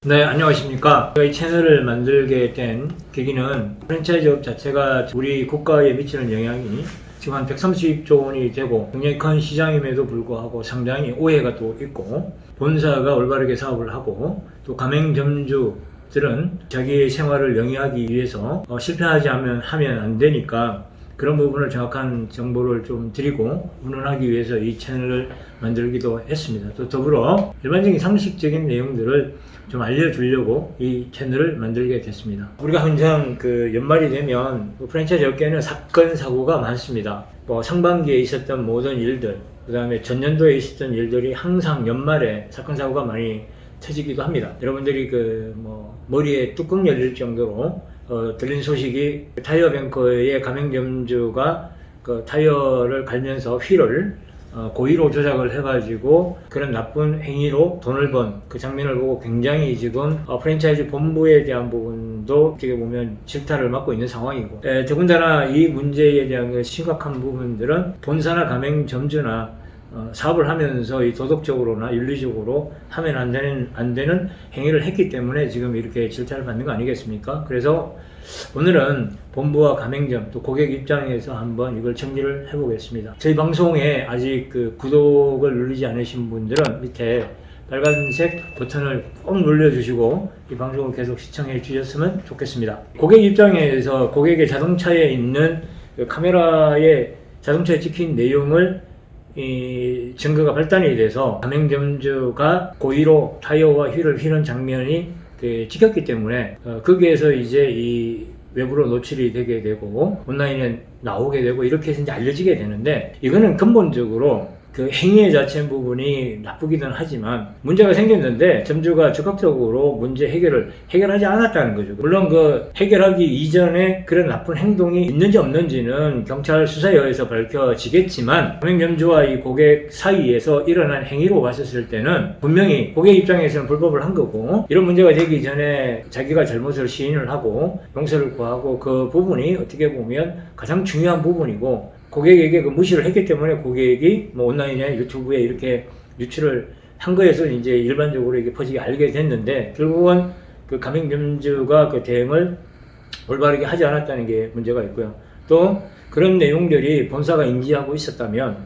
네, 안녕하십니까. 저희 채널을 만들게 된 계기는 프랜차이즈업 자체가 우리 국가에 미치는 영향이 지금 한 130조 원이 되고 굉장히 큰 시장임에도 불구하고 상당히 오해가 또 있고, 본사가 올바르게 사업을 하고 또 가맹점주들은 자기의 생활을 영위하기 위해서 실패하지 하면 안 되니까 그런 부분을 정확한 정보를 좀 드리고 운운하기 위해서 이 채널을 만들기도 했습니다. 또 더불어 일반적인 상식적인 내용들을 좀 알려주려고 이 채널을 만들게 됐습니다. 우리가 항상 연말이 되면 프랜차이즈 업계는 사건 사고가 많습니다. 상반기에 있었던 모든 일들, 그 다음에 전년도에 있었던 일들이 항상 연말에 사건 사고가 많이 터지기도 합니다. 여러분들이 머리에 뚜껑 열릴 정도로 들린 소식이 타이어뱅크의 가맹점주가 타이어를 갈면서 휠을 고의로 조작을 해가지고 그런 나쁜 행위로 돈을 번 그 장면을 보고 굉장히 지금 프랜차이즈 본부에 대한 부분도 어떻게 보면 질타를 받고 있는 상황이고, 더군다나 이 문제에 대한 심각한 부분들은 본사나 가맹점주나 사업을 하면서 이 도덕적으로나 윤리적으로 하면 안 되는 행위를 했기 때문에 지금 이렇게 질타를 받는 거 아니겠습니까? 그래서 오늘은 본부와 가맹점 또 고객 입장에서 한번 이걸 정리를 해보겠습니다. 저희 방송에 아직 구독을 누르지 않으신 분들은 밑에 빨간색 버튼을 꼭 눌러주시고 이 방송을 계속 시청해 주셨으면 좋겠습니다. 고객 입장에서 고객의 자동차에 있는 카메라에 자동차에 찍힌 내용을 증거가 발단이 돼서 가맹점주가 고의로 타이어와 휠을 휘는 장면이 찍혔기 때문에 거기에서 이제 이 외부로 노출이 되게 되고 온라인에 나오게 되고 이렇게 해서 이제 알려지게 되는데, 이거는 근본적으로 행위 자체 부분이 나쁘기는 하지만 문제가 생겼는데 점주가 적극적으로 문제 해결하지 않았다는 거죠. 물론 해결하기 이전에 그런 나쁜 행동이 있는지 없는지는 경찰 수사에 의해서 밝혀지겠지만 가맹점주와 이 고객 사이에서 일어난 행위로 봤었을 때는 분명히 고객 입장에서는 불법을 한 거고, 이런 문제가 되기 전에 자기가 잘못을 시인을 하고 용서를 구하고 그 부분이 어떻게 보면 가장 중요한 부분이고, 고객에게 무시를 했기 때문에 고객이 온라인에 유튜브에 이렇게 유출을 한 거에서 이제 일반적으로 이게 퍼지게 알게 됐는데, 결국은 가맹점주가 대응을 올바르게 하지 않았다는 게 문제가 있고요. 또 그런 내용들이 본사가 인지하고 있었다면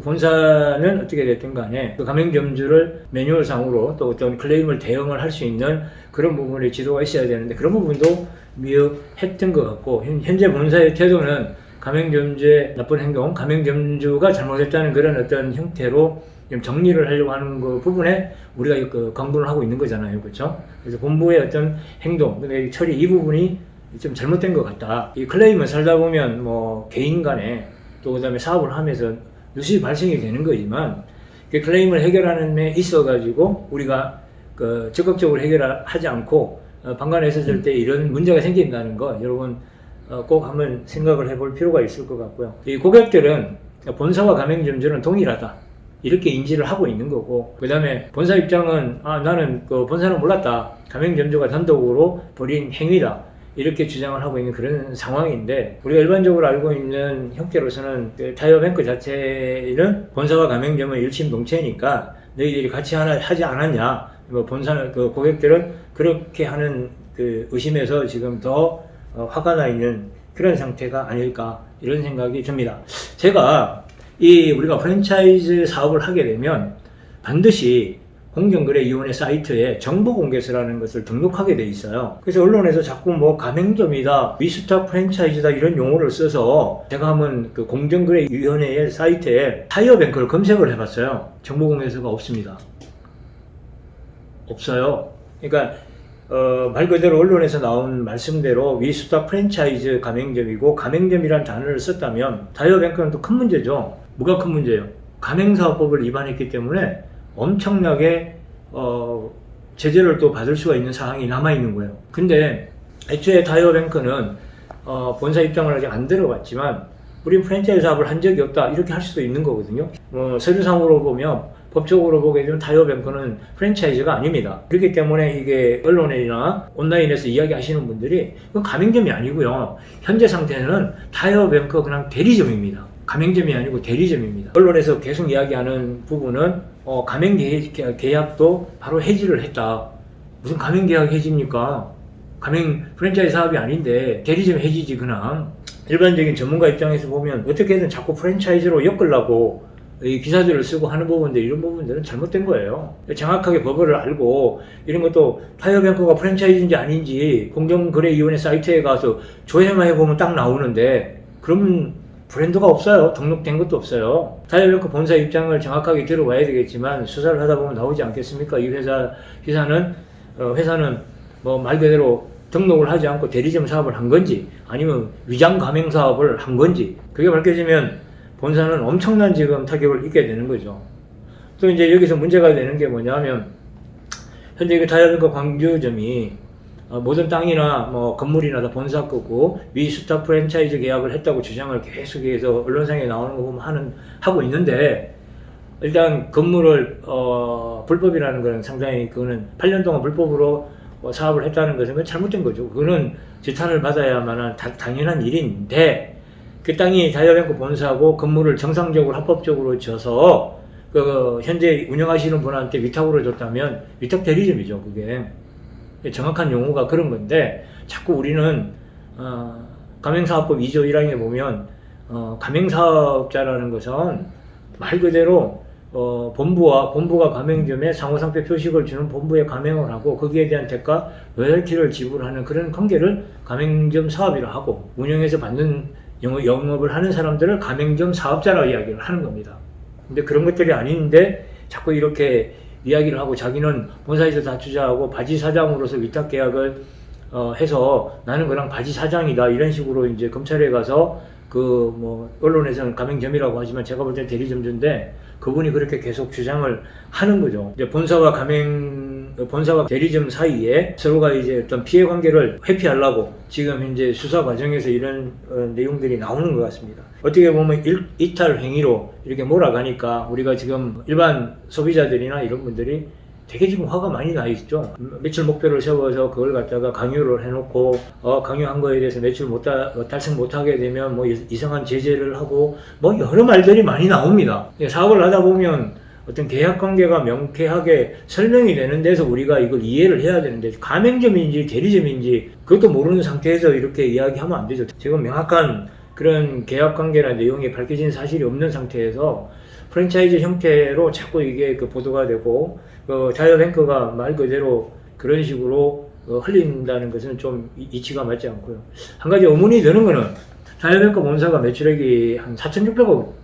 본사는 어떻게 됐든 간에 가맹점주를 매뉴얼상으로 또 어떤 클레임을 대응을 할 수 있는 그런 부분에 지도가 있어야 되는데 그런 부분도 미흡했던 것 같고, 현재 본사의 태도는 가맹점주의 나쁜 행동, 가맹점주가 잘못했다는 그런 어떤 형태로 좀 정리를 하려고 하는 그 부분에 우리가 강구를 하고 있는 거잖아요. 그렇죠? 그래서 본부의 어떤 행동, 처리 이 부분이 좀 잘못된 것 같다. 이 클레임을 살다 보면 개인 간에 또 그다음에 사업을 하면서 누수이 발생이 되는 거지만 그 클레임을 해결하는 데 있어가지고 우리가 적극적으로 해결하지 않고 방관했을 때 이런 문제가 생긴다는 거 여러분 꼭 한번 생각을 해볼 필요가 있을 것 같고요. 이 고객들은 본사와 가맹점주는 동일하다 이렇게 인지를 하고 있는 거고, 그 다음에 본사 입장은 나는 본사는 몰랐다, 가맹점주가 단독으로 벌인 행위다 이렇게 주장을 하고 있는 그런 상황인데, 우리가 일반적으로 알고 있는 형태로서는 타이어뱅크 자체는 본사와 가맹점은 일심동체니까 너희들이 같이 하지 않았냐, 본사는 고객들은 그렇게 하는 의심에서 지금 더 화가 나 있는 그런 상태가 아닐까 이런 생각이 듭니다. 제가 우리가 프랜차이즈 사업을 하게 되면 반드시 공정거래위원회 사이트에 정보공개서라는 것을 등록하게 돼 있어요. 그래서 언론에서 자꾸 가맹점이다, 위스타 프랜차이즈다 이런 용어를 써서 제가 한번 공정거래위원회의 사이트에 타이어뱅크를 검색을 해봤어요. 정보공개서가 없습니다. 없어요. 그러니까 말 그대로 언론에서 나온 말씀대로 위스타 프랜차이즈 가맹점이고, 가맹점이라는 단어를 썼다면 타이어뱅크는 또 큰 문제죠. 뭐가 큰 문제예요? 가맹사업법을 위반했기 때문에 엄청나게 제재를 또 받을 수가 있는 사항이 남아있는 거예요. 근데 애초에 타이어뱅크는 본사 입장을 아직 안 들어봤지만 우리 프랜차이즈 사업을 한 적이 없다 이렇게 할 수도 있는 거거든요. 서류상으로 보면 법적으로 보게 되면 타이어뱅크는 프랜차이즈가 아닙니다. 그렇기 때문에 이게 언론이나 온라인에서 이야기하시는 분들이 가맹점이 아니고요. 현재 상태는 타이어뱅크 그냥 대리점입니다. 가맹점이 아니고 대리점입니다. 언론에서 계속 이야기하는 부분은 가맹 계약도 바로 해지를 했다. 무슨 가맹계약 해집니까? 가맹 프랜차이즈 사업이 아닌데 대리점 해지지. 그냥 일반적인 전문가 입장에서 보면 어떻게든 자꾸 프랜차이즈로 엮으려고 이 기사들을 쓰고 하는 부분들, 이런 부분들은 잘못된 거예요. 정확하게 법을 알고 이런 것도 타이어뱅크가 프랜차이즈인지 아닌지 공정거래위원회 사이트에 가서 조회만 해보면 딱 나오는데, 그러면 브랜드가 없어요. 등록된 것도 없어요. 타이어뱅크 본사 입장을 정확하게 들어봐야 되겠지만 수사를 하다 보면 나오지 않겠습니까? 이 회사는 뭐 말 그대로 등록을 하지 않고 대리점 사업을 한 건지 아니면 위장 가맹 사업을 한 건지, 그게 밝혀지면 본사는 엄청난 지금 타격을 입게 되는 거죠. 또 이제 여기서 문제가 되는 게 뭐냐면, 현재 그 타이어뱅크 광주점이 모든 땅이나 뭐 건물이나 다 본사 거고 미스타 프랜차이즈 계약을 했다고 주장을 계속해서 언론상에 나오는 거 보면 하고 있는데, 일단 건물을 불법이라는 거는 상당히, 그거는 8년 동안 불법으로 사업을 했다는 것은 잘못된 거죠. 그거는 재탄을 받아야만 당연한 일인데, 그 땅이 타이어뱅크 본사고 건물을 정상적으로 합법적으로 져서 현재 운영하시는 분한테 위탁으로 줬다면 위탁 대리점이죠. 그게 정확한 용어가 그런 건데, 자꾸 우리는 가맹사업법 2조 1항에 보면 가맹사업자라는 것은 말 그대로 본부가 가맹점에 상호상표 표식을 주는 본부에 가맹을 하고 거기에 대한 대가 로열티를 지불하는 그런 관계를 가맹점 사업이라 하고, 운영해서 받는 영업을 하는 사람들을 가맹점 사업자라고 이야기를 하는 겁니다. 근데 그런 것들이 아닌데 자꾸 이렇게 이야기를 하고, 자기는 본사에서 다 투자하고 바지 사장으로서 위탁 계약을 해서 나는 그냥 바지 사장이다, 이런 식으로 이제 검찰에 가서 언론에서는 가맹점이라고 하지만 제가 볼 땐 대리점주인데, 그분이 그렇게 계속 주장을 하는 거죠. 이제 본사와 대리점 사이에 서로가 이제 어떤 피해 관계를 회피하려고 지금 이제 수사 과정에서 이런 내용들이 나오는 것 같습니다. 어떻게 보면 이탈 행위로 이렇게 몰아가니까 우리가 지금 일반 소비자들이나 이런 분들이 되게 지금 화가 많이 나 있죠. 매출 목표를 세워서 그걸 갖다가 강요를 해놓고 강요한 거에 대해서 매출 달성 못하게 되면 뭐 이상한 제재를 하고 뭐 여러 말들이 많이 나옵니다. 사업을 하다 보면 어떤 계약 관계가 명쾌하게 설명이 되는 데서 우리가 이걸 이해를 해야 되는데, 가맹점인지 대리점인지 그것도 모르는 상태에서 이렇게 이야기하면 안 되죠. 지금 명확한 그런 계약 관계나 내용이 밝혀진 사실이 없는 상태에서 프랜차이즈 형태로 자꾸 이게 보도가 되고, 타이어뱅크가 말 그대로 그런 식으로 흘린다는 것은 좀 이치가 맞지 않고요. 한 가지 의문이 드는 거는, 타이어뱅크 본사가 매출액이 한 4,600억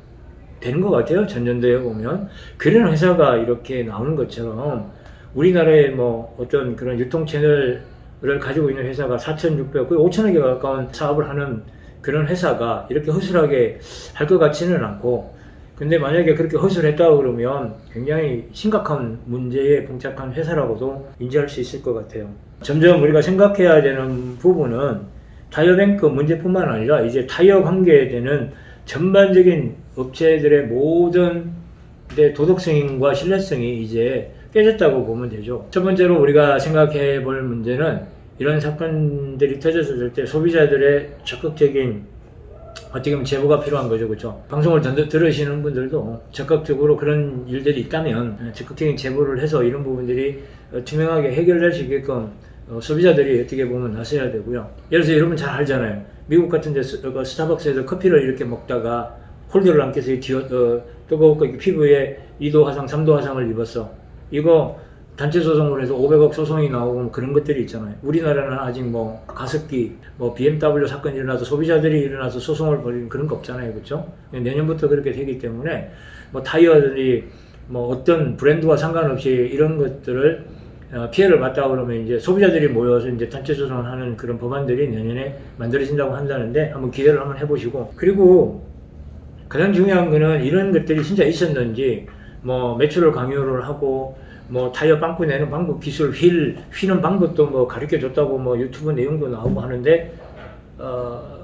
되는 것 같아요. 전년도에 보면. 그런 회사가 이렇게 나오는 것처럼 우리나라에 뭐 어떤 그런 유통 채널을 가지고 있는 회사가 4,600억, 5,000억에 가까운 사업을 하는 그런 회사가 이렇게 허술하게 할 것 같지는 않고, 근데 만약에 그렇게 허술했다 그러면 굉장히 심각한 문제에 봉착한 회사라고도 인지할 수 있을 것 같아요. 점점 우리가 생각해야 되는 부분은 타이어뱅크 문제뿐만 아니라 이제 타이어 관계에 되는 전반적인 업체들의 모든 도덕성과 신뢰성이 이제 깨졌다고 보면 되죠. 첫 번째로 우리가 생각해 볼 문제는, 이런 사건들이 터졌을 때 소비자들의 적극적인 어떻게 보면 제보가 필요한 거죠. 그렇죠? 방송을 들으시는 분들도 적극적으로 그런 일들이 있다면 적극적인 제보를 해서 이런 부분들이 투명하게 해결될 수 있게끔 소비자들이 어떻게 보면 나서야 되고요. 예를 들어서 여러분 잘 알잖아요. 미국 같은 데 스타벅스에서 커피를 이렇게 먹다가 홀더를 안 껴서 뜨거웠고 피부에 2도 화상, 3도 화상을 입었어. 이거 단체 소송을 해서 500억 소송이 나오고 그런 것들이 있잖아요. 우리나라는 아직 뭐 가습기, 뭐 BMW 사건이 일어나서 소비자들이 일어나서 소송을 벌이는 그런 거 없잖아요. 그렇죠? 내년부터 그렇게 되기 때문에 뭐 타이어들이 뭐 어떤 브랜드와 상관없이 이런 것들을 피해를 봤다 그러면 이제 소비자들이 모여서 이제 단체 소송을 하는 그런 법안들이 내년에 만들어진다고 한다는데, 한번 기대를 한번 해보시고, 그리고 가장 중요한 거는 이런 것들이 진짜 있었는지, 뭐 매출을 강요를 하고 뭐 타이어 빵꾸 내는 방법, 기술 휘는 방법도 뭐 가르쳐 줬다고 뭐 유튜브 내용도 나오고 하는데,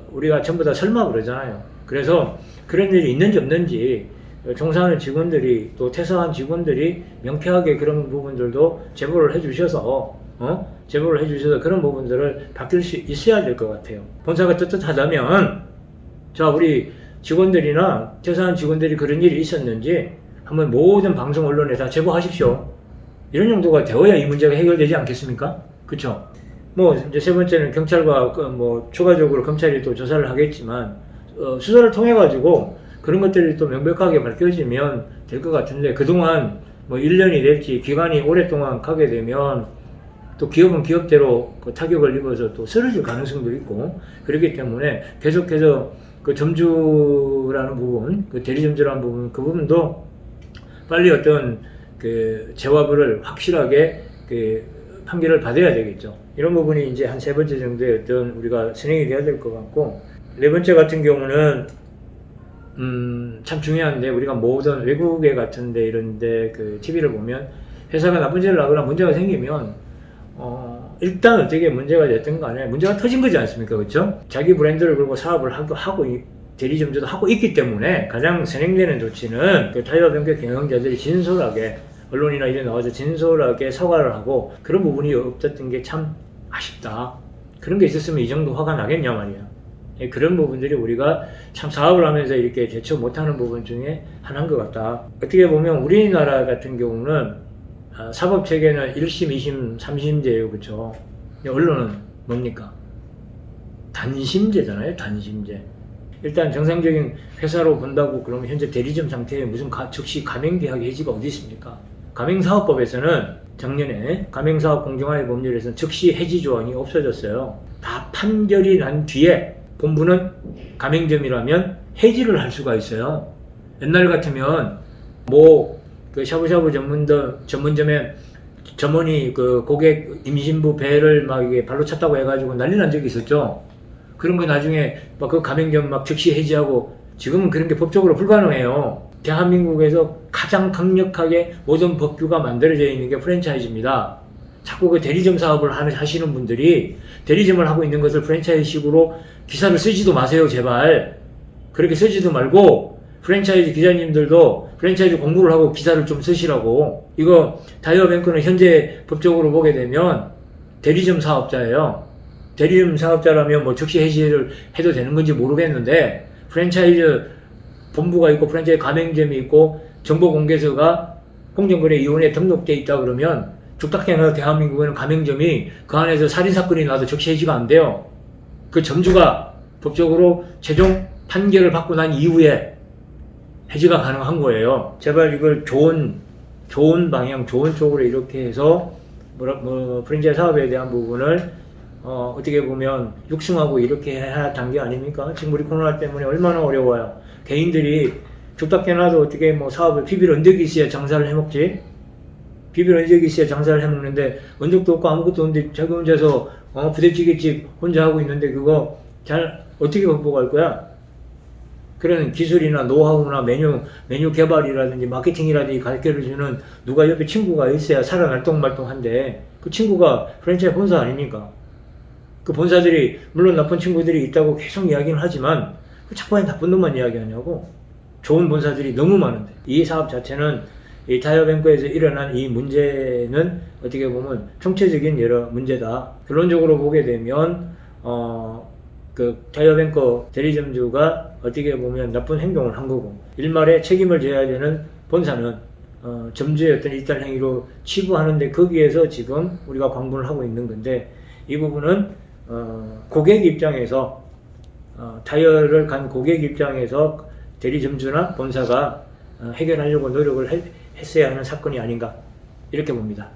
우리가 전부 다 설마 그러잖아요. 그래서 그런 일이 있는지 없는지 종사하는 직원들이, 또 퇴사한 직원들이 명쾌하게 그런 부분들도 제보를 해주셔서 그런 부분들을 바뀔 수 있어야 될 것 같아요. 본사가 떳떳하다면, 자, 우리 직원들이나 퇴사한 직원들이 그런 일이 있었는지 한번 모든 방송 언론에 다 제보하십시오. 이런 정도가 되어야 이 문제가 해결되지 않겠습니까? 그쵸? 뭐 이제 세 번째는 경찰과 뭐 추가적으로 검찰이 또 조사를 하겠지만 수사를 통해 가지고 그런 것들이 또 명백하게 밝혀지면 될 것 같은데, 그동안 뭐 1년이 될지 기간이 오랫동안 가게 되면 또 기업은 기업대로 그 타격을 입어서 또 쓰러질 가능성도 있고, 그렇기 때문에 계속해서 그 점주라는 부분, 그 대리점주라는 부분, 그 부분도 빨리 어떤 그 재화부를 확실하게 그 판결을 받아야 되겠죠. 이런 부분이 이제 한 세 번째 정도의 어떤 우리가 진행이 돼야 될 것 같고, 네 번째 같은 경우는 참 중요한데, 우리가 모든 외국에 같은데 이런데 그 TV를 보면 회사가 나쁜 짓을 하거나 문제가 생기면 일단 어떻게 문제가 됐든 간에 문제가 터진 거지 않습니까? 그렇죠? 자기 브랜드를 걸고 사업을 하고 대리점주도 하고 있기 때문에 가장 선행되는 조치는 그 타이어 변경 경영자들이 진솔하게 언론이나 이런 나와서 진솔하게 사과를 하고, 그런 부분이 없었던 게 참 아쉽다. 그런 게 있었으면 이 정도 화가 나겠냐 말이야. 그런 부분들이 우리가 참 사업을 하면서 이렇게 대처 못하는 부분 중에 하나인 것 같다. 어떻게 보면 우리나라 같은 경우는 사법체계는 1심, 2심, 3심제예요. 그렇죠? 언론은 뭡니까? 단심제잖아요. 단심제. 일단 정상적인 회사로 본다고 그러면 현재 대리점 상태에 무슨 즉시 가맹계약 해지가 어디 있습니까? 가맹사업법에서는 작년에 가맹사업 공정화의 법률에서는 즉시 해지 조항이 없어졌어요. 다 판결이 난 뒤에 본부는 가맹점이라면 해지를 할 수가 있어요. 옛날 같으면 뭐 그 샤브샤브 전문점에 점원이 그 고객 임신부 배를 막 이게 발로 찼다고 해가지고 난리 난 적이 있었죠. 그런 거 나중에 막 그 가맹점 막 즉시 해지하고, 지금은 그런 게 법적으로 불가능해요. 대한민국에서 가장 강력하게 모든 법규가 만들어져 있는 게 프랜차이즈입니다. 자꾸 그 대리점 사업을 하시는 분들이 대리점을 하고 있는 것을 프랜차이즈식으로 기사를 쓰지도 마세요, 제발. 그렇게 쓰지도 말고 프랜차이즈 기자님들도 프랜차이즈 공부를 하고 기사를 좀 쓰시라고. 이거 타이어뱅크는 현재 법적으로 보게 되면 대리점 사업자예요. 대리점 사업자라면 뭐 즉시 해지를 해도 되는 건지 모르겠는데, 프랜차이즈 본부가 있고 프랜차이즈 가맹점이 있고 정보공개서가 공정거래위원회에 등록돼 있다 그러면 죽닥해나 대한민국에는 가맹점이 그 안에서 살인사건이 나도 즉시 해지가 안 돼요. 그 점주가 법적으로 최종 판결을 받고 난 이후에 해지가 가능한 거예요. 제발 이걸 좋은 방향, 좋은 쪽으로 이렇게 해서 프랜차이즈 사업에 대한 부분을 어떻게 보면 육성하고 이렇게 해야 단계 아닙니까? 지금 우리 코로나 때문에 얼마나 어려워요. 개인들이 죽닥해놔도 어떻게 뭐 사업을 비빌 언덕이 있어야 장사를 해먹지? 비빌 언덕이 있어야 장사를 해먹는데 언덕도 없고 아무것도 없는데 자기 혼자서 부대찌개집 혼자 하고 있는데 그거 잘 어떻게 극복할 거야? 그런 기술이나 노하우나 메뉴 개발이라든지 마케팅이라든지 가르쳐주는 누가 옆에 친구가 있어야 살아날똥말똥한데, 그 친구가 프랜차이즈 본사 아닙니까? 그 본사들이 물론 나쁜 친구들이 있다고 계속 이야기는 하지만 자꾸 나쁜 놈만 이야기하냐고. 좋은 본사들이 너무 많은데. 이 사업 자체는 이 타이어뱅크에서 일어난 이 문제는 어떻게 보면 총체적인 여러 문제다. 결론적으로 보게 되면 그 타이어뱅크 대리점주가 어떻게 보면 나쁜 행동을 한 거고, 일말에 책임을 져야 되는 본사는 점주의 어떤 이탈 행위로 치부하는데, 거기에서 지금 우리가 광분을 하고 있는 건데, 이 부분은 고객 입장에서 타이어를 간 고객 입장에서 대리점주나 본사가 해결하려고 노력을 했어야 하는 사건이 아닌가, 이렇게 봅니다.